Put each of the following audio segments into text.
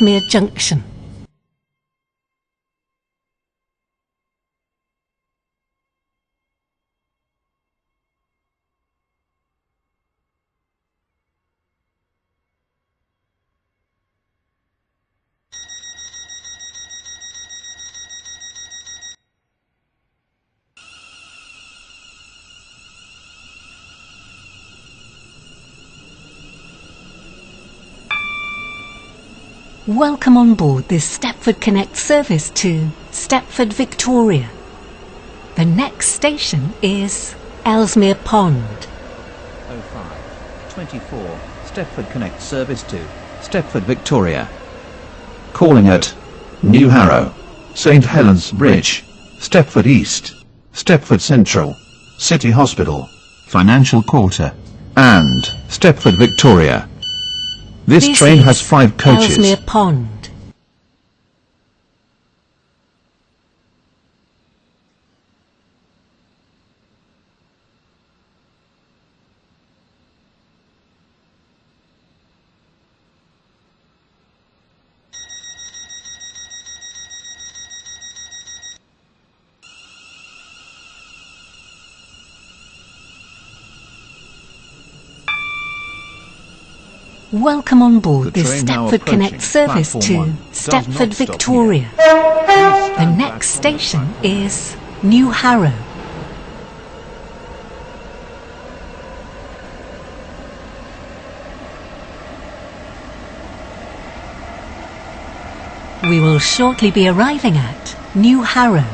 Mere Junction. Welcome on board this Stepford Connect service to Stepford Victoria. The next station is Ellesmere Pond. 0524 Stepford Connect service to Stepford Victoria. Calling at New Harrow, St Helens Bridge, Stepford East, Stepford Central, City Hospital, Financial Quarter, and Stepford Victoria. This train has 5 coaches. Ellesmere Pond. Welcome on board this Stepford Connect service to Stepford Victoria. The next station is New Harrow. We will shortly be arriving at New Harrow.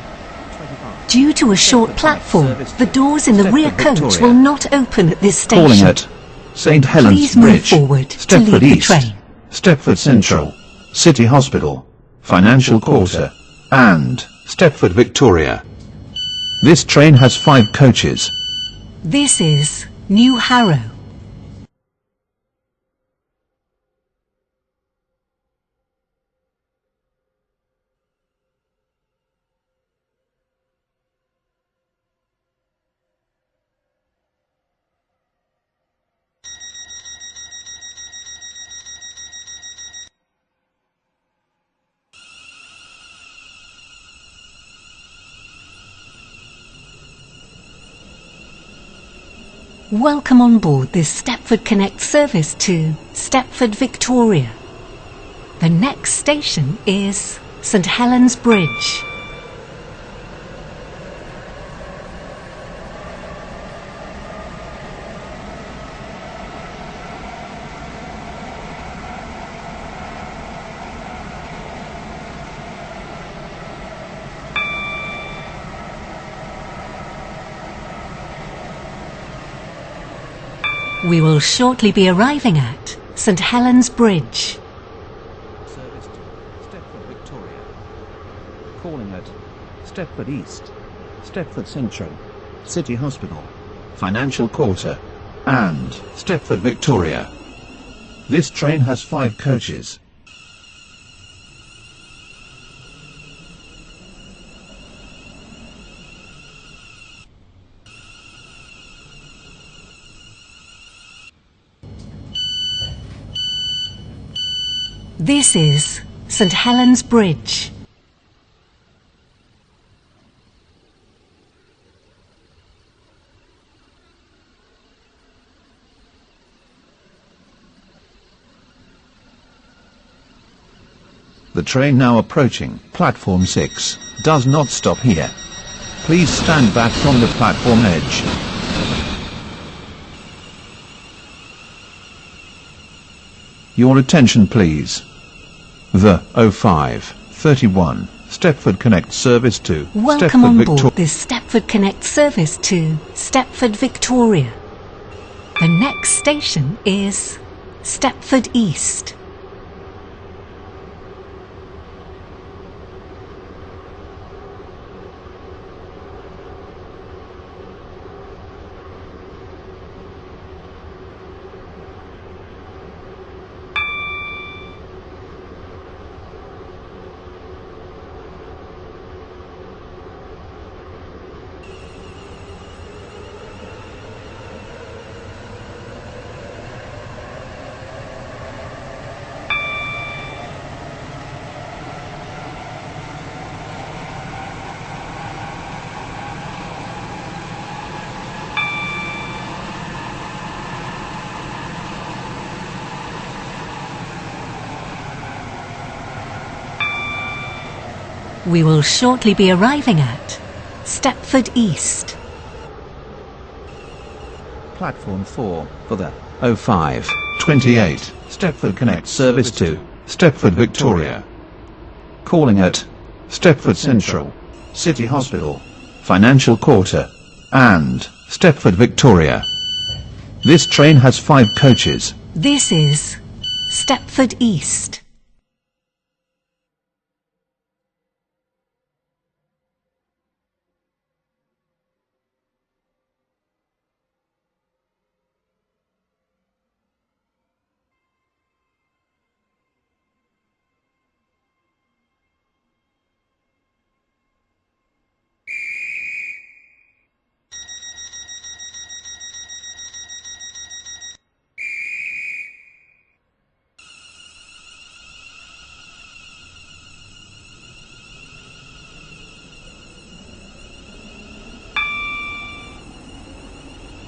Due to a short platform, the doors in the rear coach will not open at this station. Calling at St Helens Bridge, Stepford East, Stepford Central, City Hospital, Financial Quarter, and Stepford Victoria. This train has 5 coaches. This is New Harrow. Welcome on board this Stepford Connect service to Stepford Victoria. The next station is St Helens Bridge. We will shortly be arriving at St Helens Bridge. Service to Stepford Victoria. Calling at Stepford East, Stepford Central, City Hospital, Financial Quarter, and Stepford Victoria. This train has 5 coaches. This is St Helens Bridge. The train now approaching platform 6 does not stop here. Please stand back from the platform edge. Your attention please. The 0531 Stepford Connect service to Welcome Stepford on Victoria. board this Stepford Connect service to Stepford Victoria. The next station is Stepford East. We will shortly be arriving at Stepford East. Platform 4 for the 0528 Stepford Connect service to Stepford Victoria. Calling at Stepford Central, City Hospital, Financial Quarter, and Stepford Victoria. This train has 5 coaches. This is Stepford East.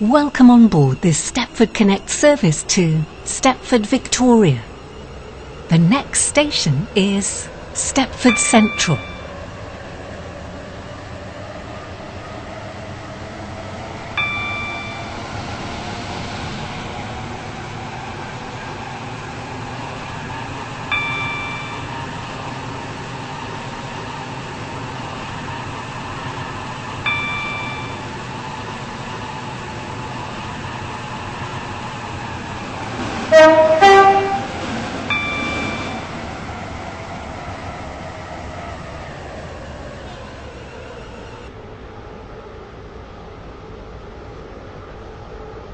Welcome on board this Stepford Connect service to Stepford Victoria. The next station is Stepford Central.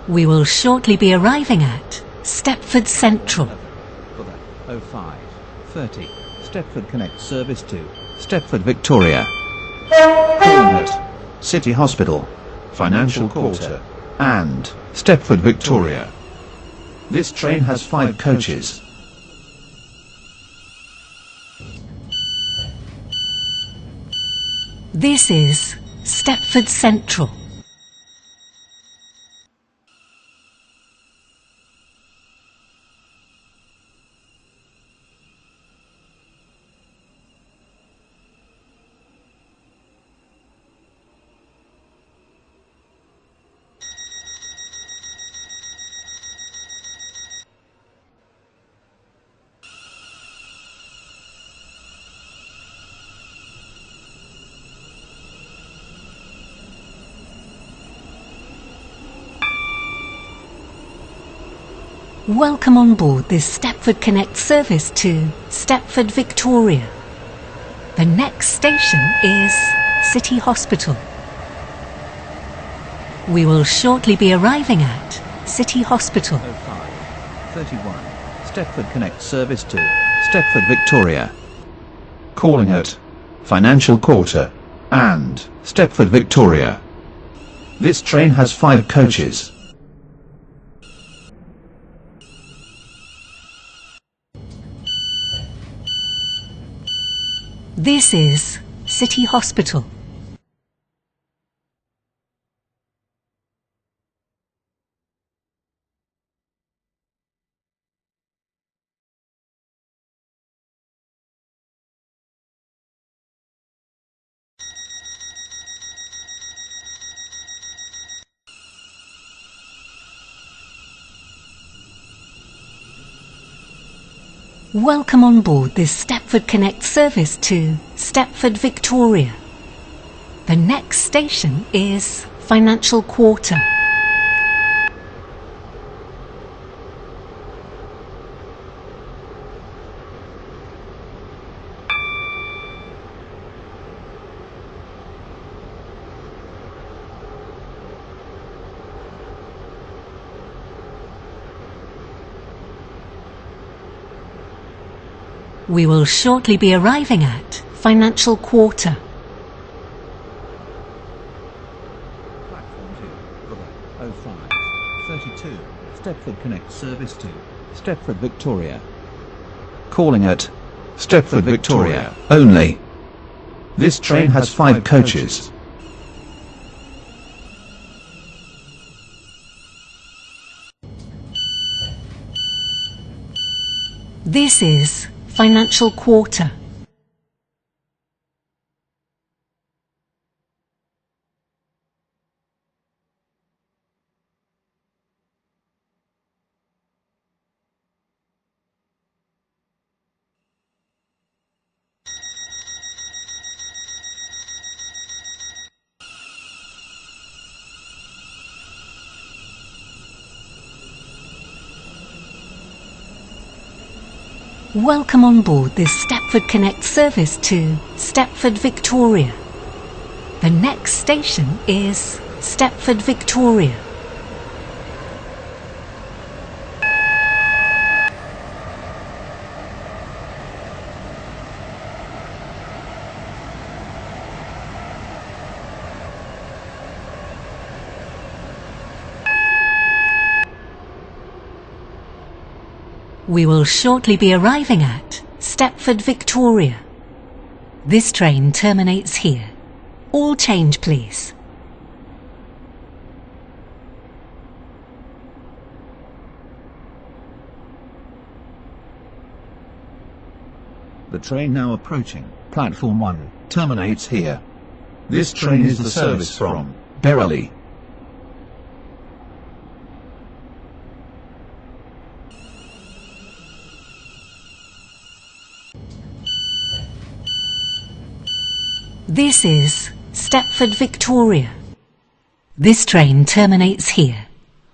We will shortly be arriving at Stepford Central. For the 0530 Stepford Connect service to Stepford Victoria. Calling at City Hospital, Financial Quarter, and Stepford Victoria. This train has 5 coaches. This is Stepford Central. Welcome on board this Stepford Connect service to Stepford Victoria. The next station is City Hospital. We will shortly be arriving at City Hospital. 0531 Stepford Connect service to Stepford Victoria. Calling at Financial Quarter and Stepford Victoria. This train has 5 coaches. This is City Hospital. Welcome on board this Stepford Connect service to Stepford Victoria. The next station is Financial Quarter. We will shortly be arriving at Financial Quarter. Platform 2 for the 0532 Stepford Connect service to Stepford Victoria. Calling at Stepford Victoria only. This train has 5 coaches. This is Financial Quarter. Welcome on board this Stepford Connect service to Stepford Victoria. The next station is Stepford Victoria. We will shortly be arriving at Stepford Victoria. This train terminates here. All change, please. The train now approaching platform 1 terminates here. This train is the service from Berrily. This is Stepford Victoria. This train terminates here.